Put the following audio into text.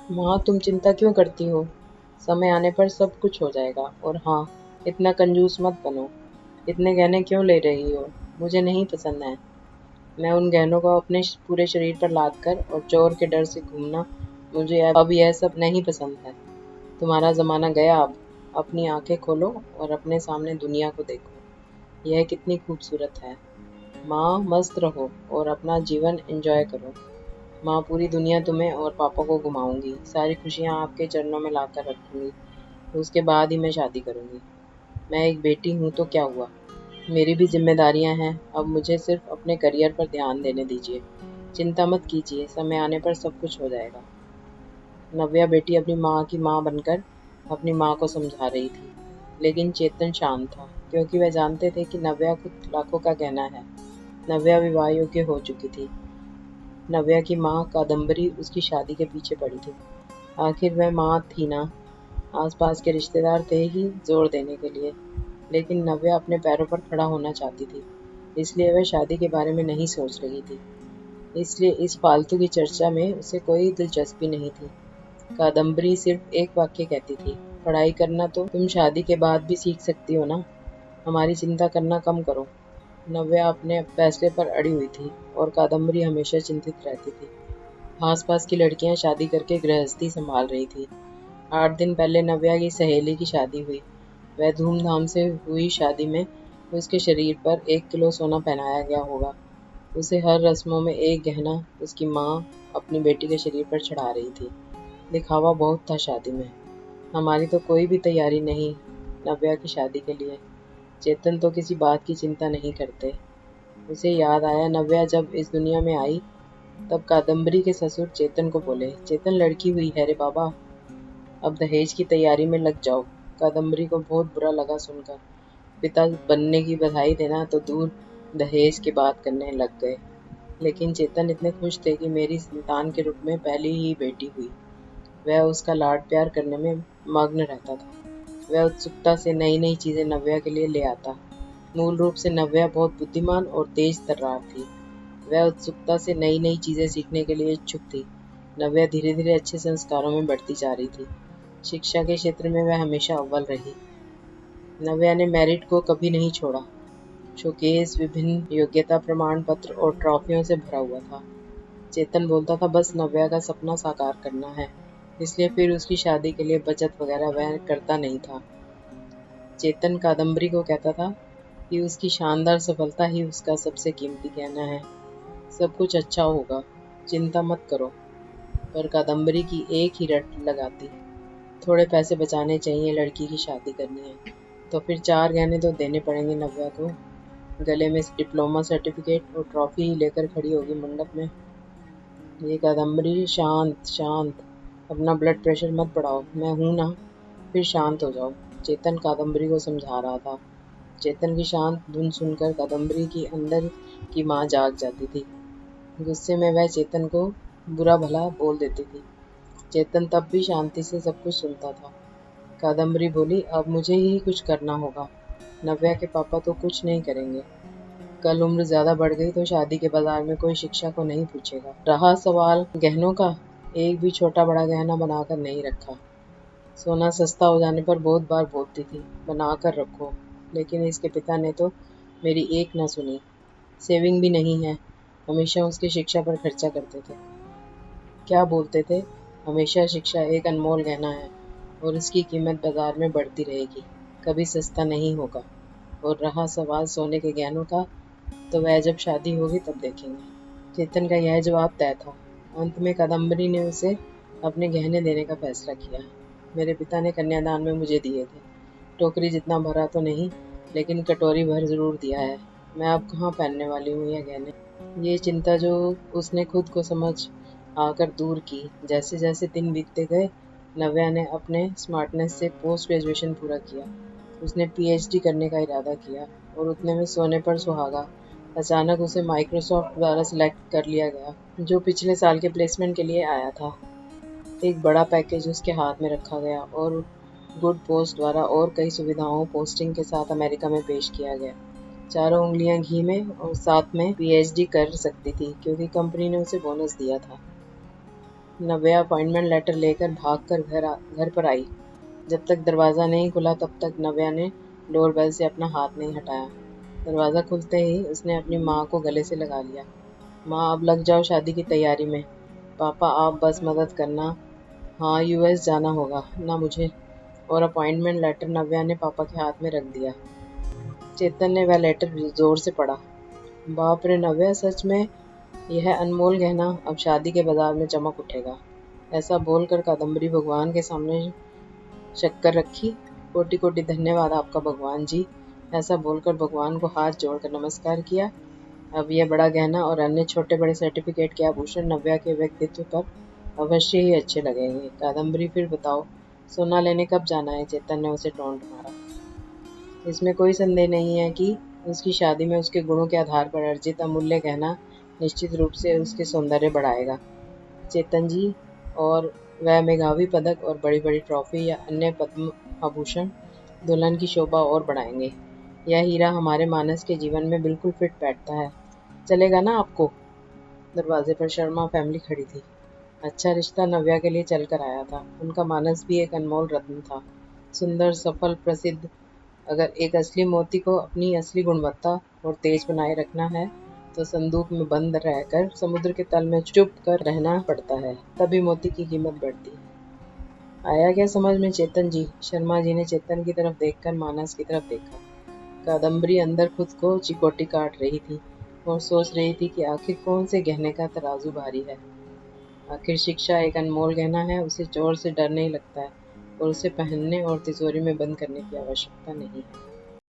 माँ, तुम चिंता क्यों करती हो? समय आने पर सब कुछ हो जाएगा। और हाँ, इतना कंजूस मत बनो। इतने गहने क्यों ले रही हो? मुझे नहीं पसंद है। मैं उन गहनों को अपने पूरे शरीर पर लाद कर और चोर के डर से घूमना, मुझे अब यह सब नहीं पसंद है। तुम्हारा ज़माना गया अब। अपनी आंखें खोलो और अपने सामने दुनिया को देखो। यह कितनी खूबसूरत है। माँ, मस्त रहो और अपना जीवन एंजॉय करो। माँ, पूरी दुनिया तुम्हें और पापा को घुमाऊंगी। सारी खुशियाँ आपके चरणों में लाकर रखूंगी। उसके बाद ही मैं शादी करूंगी। मैं एक बेटी हूँ तो क्या हुआ? मेरी भी जिम्मेदारियां हैं। अब मुझे सिर्फ अपने करियर पर ध्यान देने दीजिए। चिंता मत कीजिए, समय आने पर सब कुछ हो जाएगा। नव्या बेटी अपनी माँ की माँ बनकर अपनी माँ को समझा रही थी। लेकिन चेतन शांत था, क्योंकि वह जानते थे कि नव्या खुद लाखों का गहना है। नव्या विवाह योग्य हो चुकी थी। नव्या की माँ कादम्बरी उसकी शादी के पीछे पड़ी थी। आखिर वह माँ थी ना। आसपास के रिश्तेदार थे ही जोर देने के लिए। लेकिन नव्या अपने पैरों पर खड़ा होना चाहती थी, इसलिए वह शादी के बारे में नहीं सोच रही थी। इसलिए इस फालतू की चर्चा में उसे कोई दिलचस्पी नहीं थी। कादम्बरी सिर्फ एक वाक्य कहती थी, पढ़ाई करना तो तुम शादी के बाद भी सीख सकती हो ना। हमारी चिंता करना कम करो। नव्या अपने फैसले पर अड़ी हुई थी और कादम्बरी हमेशा चिंतित रहती थी। आसपास की लड़कियां शादी करके गृहस्थी संभाल रही थी। 8 दिन पहले नव्या की सहेली की शादी हुई। वह धूमधाम से हुई शादी में उसके शरीर पर 1 किलो सोना पहनाया गया होगा। उसे हर रस्मों में एक गहना उसकी माँ अपनी बेटी के शरीर पर चढ़ा रही थी। दिखावा बहुत था शादी में। हमारी तो कोई भी तैयारी नहीं नव्या की शादी के लिए। चेतन तो किसी बात की चिंता नहीं करते। उसे याद आया, नव्या जब इस दुनिया में आई तब कादम्बरी के ससुर चेतन को बोले, चेतन लड़की हुई है रे बाबा, अब दहेज की तैयारी में लग जाओ। कादम्बरी को बहुत बुरा लगा सुनकर। पिता बनने की बधाई देना तो दूर, दहेज की बात करने लग गए। लेकिन चेतन इतने खुश थे कि मेरी संतान के रूप में पहली ही बेटी हुई। वह उसका लाड प्यार करने में मग्न रहता था। वह उत्सुकता से नई नई चीजें नव्या के लिए ले आता। मूल रूप से नव्या बहुत बुद्धिमान और तेज तर्रार थी। वह उत्सुकता से नई नई चीजें सीखने के लिए इच्छुक थी। नव्या धीरे धीरे अच्छे संस्कारों में बढ़ती जा रही थी। शिक्षा के क्षेत्र में वह हमेशा अव्वल रही। नव्या ने मेरिट को कभी नहीं छोड़ा। शोकेस विभिन्न योग्यता प्रमाण पत्र और ट्रॉफियों से भरा हुआ था। चेतन बोलता था बस नव्या का सपना साकार करना है, इसलिए फिर उसकी शादी के लिए बचत वगैरह वह करता नहीं था। चेतन कादम्बरी को कहता था कि उसकी शानदार सफलता ही उसका सबसे कीमती गहना है। सब कुछ अच्छा होगा, चिंता मत करो। पर कादम्बरी की एक ही रट लगाती, थोड़े पैसे बचाने चाहिए, लड़की की शादी करनी है तो फिर 4 गहने तो देने पड़ेंगे नव्या को। गले में डिप्लोमा सर्टिफिकेट और ट्रॉफी ही लेकर खड़ी होगी मंडप में। ये कादम्बरी, शांत शांत, अपना ब्लड प्रेशर मत बढ़ाओ, मैं हूं ना, फिर शांत हो जाओ। चेतन कादम्बरी को समझा रहा था। चेतन की शांत धुन सुनकर कादम्बरी की अंदर की माँ जाग जाती थी। गुस्से में वह चेतन को बुरा भला बोल देती थी। चेतन तब भी शांति से सब कुछ सुनता था। कादम्बरी बोली, अब मुझे ही कुछ करना होगा। नव्या के पापा तो कुछ नहीं करेंगे। कल उम्र ज्यादा बढ़ गई तो शादी के बाजार में कोई शिक्षा को नहीं पूछेगा। रहा सवाल गहनों का, एक भी छोटा बड़ा गहना बनाकर नहीं रखा। सोना सस्ता हो जाने पर बहुत बार बोलती थी, बना कर रखो। लेकिन इसके पिता ने तो मेरी एक ना सुनी। सेविंग भी नहीं है, हमेशा उसकी शिक्षा पर खर्चा करते थे। क्या बोलते थे, हमेशा शिक्षा एक अनमोल गहना है और इसकी कीमत बाजार में बढ़ती रहेगी, कभी सस्ता नहीं होगा। और रहा सवाल सोने के गहनों का, तो वह जब शादी होगी तब देखेंगे। चेतन का यह जवाब तय था। अंत में कादम्बरी ने उसे अपने गहने देने का फैसला किया। मेरे पिता ने कन्यादान में मुझे दिए थे। टोकरी जितना भरा तो नहीं, लेकिन कटोरी भर जरूर दिया है। मैं अब कहाँ पहनने वाली हूँ यह गहने। ये चिंता जो उसने खुद को समझ आकर दूर की। जैसे जैसे दिन बीतते गए, नव्या ने अपने स्मार्टनेस से पोस्ट ग्रेजुएशन पूरा किया। उसने पीएचडी करने का इरादा किया और उतने में सोने पर सुहागा। अचानक उसे माइक्रोसॉफ्ट द्वारा सिलेक्ट कर लिया गया, जो पिछले साल के प्लेसमेंट के लिए आया था। एक बड़ा पैकेज उसके हाथ में रखा गया और गुड पोस्ट द्वारा और कई सुविधाओं पोस्टिंग के साथ अमेरिका में पेश किया गया। चारों उंगलियां घी में और साथ में पीएचडी कर सकती थी, क्योंकि कंपनी ने उसे बोनस दिया था। नव्या अपॉइंटमेंट लेटर लेकर भागकर घर पर आई। जब तक दरवाज़ा नहीं खुला तब तक नव्या ने डोरबेल से अपना हाथ नहीं हटाया। दरवाज़ा खुलते ही उसने अपनी माँ को गले से लगा लिया। माँ, अब लग जाओ शादी की तैयारी में। पापा, आप बस मदद करना। हाँ, यूएस जाना होगा ना मुझे। और अपॉइंटमेंट लेटर नव्या ने पापा के हाथ में रख दिया। चेतन ने वह लेटर जोर से पढ़ा। बाप रे नव्या, सच में यह अनमोल गहना अब शादी के बाजार में चमक उठेगा। ऐसा बोलकर कादम्बरी भगवान के सामने शक्कर रखी। कोटि कोटि धन्यवाद आपका भगवान जी। ऐसा बोलकर भगवान को हाथ जोड़कर नमस्कार किया। अब यह बड़ा गहना और अन्य छोटे बड़े सर्टिफिकेट के आभूषण नव्या के व्यक्तित्व पर अवश्य ही अच्छे लगेंगे। कादम्बरी, फिर बताओ, सोना लेने कब जाना है? चेतन ने उसे टोंट मारा। इसमें कोई संदेह नहीं है कि उसकी शादी में उसके गुणों के आधार पर अर्जित अमूल्य गहना निश्चित रूप से उसके सौंदर्य बढ़ाएगा चेतन जी। और वह मेघावी पदक और बड़ी बड़ी ट्रॉफी या अन्य पद्म आभूषण दुल्हन की शोभा और बढ़ाएंगे। यह हीरा हमारे मानस के जीवन में बिल्कुल फिट बैठता है। चलेगा ना आपको? दरवाजे पर शर्मा फैमिली खड़ी थी। अच्छा रिश्ता नव्या के लिए चलकर आया था। उनका मानस भी एक अनमोल रत्न था, सुंदर, सफल, प्रसिद्ध। अगर एक असली मोती को अपनी असली गुणवत्ता और तेज बनाए रखना है तो संदूक में बंद रहकर समुद्र के तल में चुप कर रहना पड़ता है, तभी मोती की कीमत बढ़ती है। आया क्या समझ में चेतन जी? शर्मा जी ने चेतन की तरफ देखकर मानस की तरफ देखा। कादम्बरी अंदर खुद को चिकोटी काट रही थी और सोच रही थी कि आखिर कौन से गहने का तराजू भारी है। आखिर शिक्षा एक अनमोल गहना है, उसे चोर से डर नहीं लगता है और उसे पहनने और तिजोरी में बंद करने की आवश्यकता नहीं है।